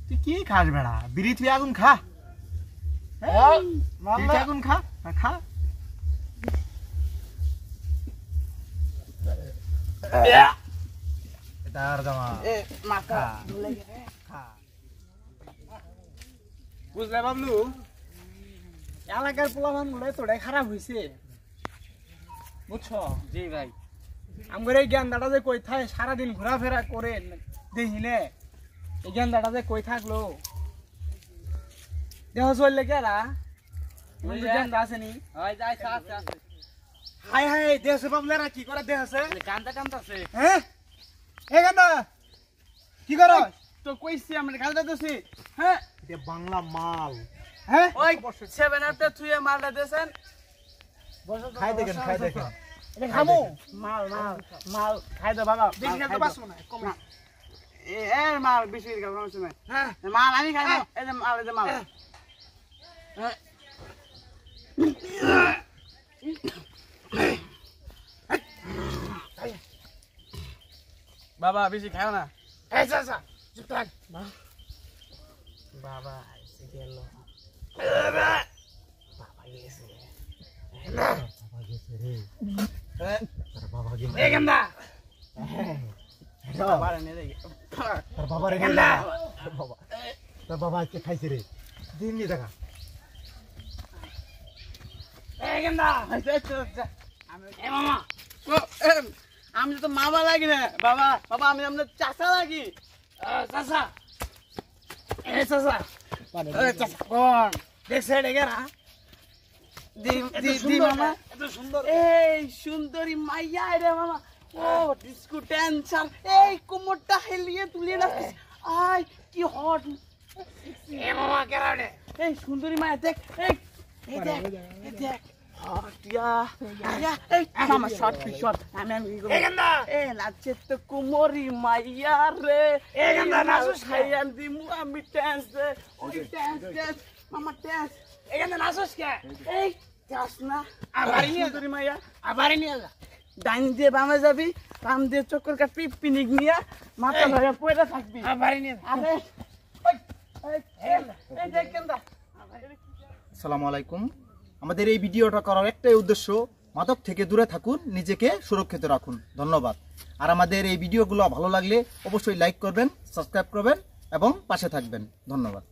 তুই কি খাস বেড়া? বিড়ি তুই আগুন খা, আগুন খা খা। বুঝলে বাবলু, এলাকার পোলাপান গুলো তোটাই খারাপ হয়েছে, বুঝছো? জি ভাই, আমার এই জ্ঞানদাটা যে কই থাকে সারাদিন ঘোরাফেরা করে দেখিলে, এই জ্ঞানদাটা যে কই থাকলো দেহ চললে কেরা জ্ঞানদা আসেনি? হাই হাই দেহছে বাবলেরা কি করে দেহছে? কান্দা কান্দাছে। হ্যাঁ এ গান্দা কি করো? তো কইছি আমরা কান্দা দছি। হ্যাঁ এটা বাংলা মাল। হ্যাঁ ওই 7 আপটা থুয়ে মালটা দেন, খাই দেখেন খাই দেখেন। এটা খামু মাল মাল মাল খাই দে বাবা, বেশি না তো বাসো না কম না। এ মাল বেশি খাও সমস্যা নাই। হ্যাঁ মাল আমি খাই না, এই যে মাল, এই যে মাল। বাবা বেশি খাও না। এই চাচা চুপ থাক। বাবা আইছে গেল, বাবা গেছে, বাবা গেছে রে। তোর বাবা গেছে এ গন্দা, বাবা রে নে, তোর বাবা রে গেলা, বাবা তোর বাবা আজকে খাইছে রে, দিন নি দেখা। এ গন্দা আমি এ মামা, আমি তো মামা লাগি না বাবা, বাবা আমি আপনার চাচা লাগি। চাচা এ চাচা, এ চাচা কোন দেখছে ডেকে না? দি মামা এত সুন্দর, এই সুন্দরী মাইয়া রে মামা। ও ডিস্কো ড্যান্সার, এই কোমরটা হেলিয়ে তুলিয়ে না, আই কি হট। এ মামা কেরাডে, এই সুন্দরী মাইয়া দেখ, এই দেখ, এই দেখ হটিয়া ইয়া। এই মামা শর্ট শর্ট আমি কি গন্দা, এ নাচে তো কুমরি মাইয়া রে। এ গন্দা নাচুস খাইয়ান দিমু আমি ডান্স দে, ওই ডান্স ডান্স মামা ডান্স। এ গন্দা নাচুস কে? এই ডান্স না আবারই নিয়ে সুন্দরী মাইয়া, আবারই নিয়ে যা। ডাইন দিয়ে বামে যাবি, বাম দিয়ে চক্কর কাটবি, পিনিক নিয়া মাথা ধরে পয়রা থাকবি, আবারই নিয়ে। আরে এই দেখ গন্দা। আসসালামু আলাইকুম। আমাদের এই ভিডিওটা করার একটাই উদ্দেশ্য, মাদক থেকে দূরে থাকুন, নিজেকে সুরক্ষিত রাখুন। ধন্যবাদ। আর আমাদের এই ভিডিওগুলো ভালো লাগলে অবশ্যই লাইক করবেন, সাবস্ক্রাইব করবেন এবং পাশে থাকবেন। ধন্যবাদ।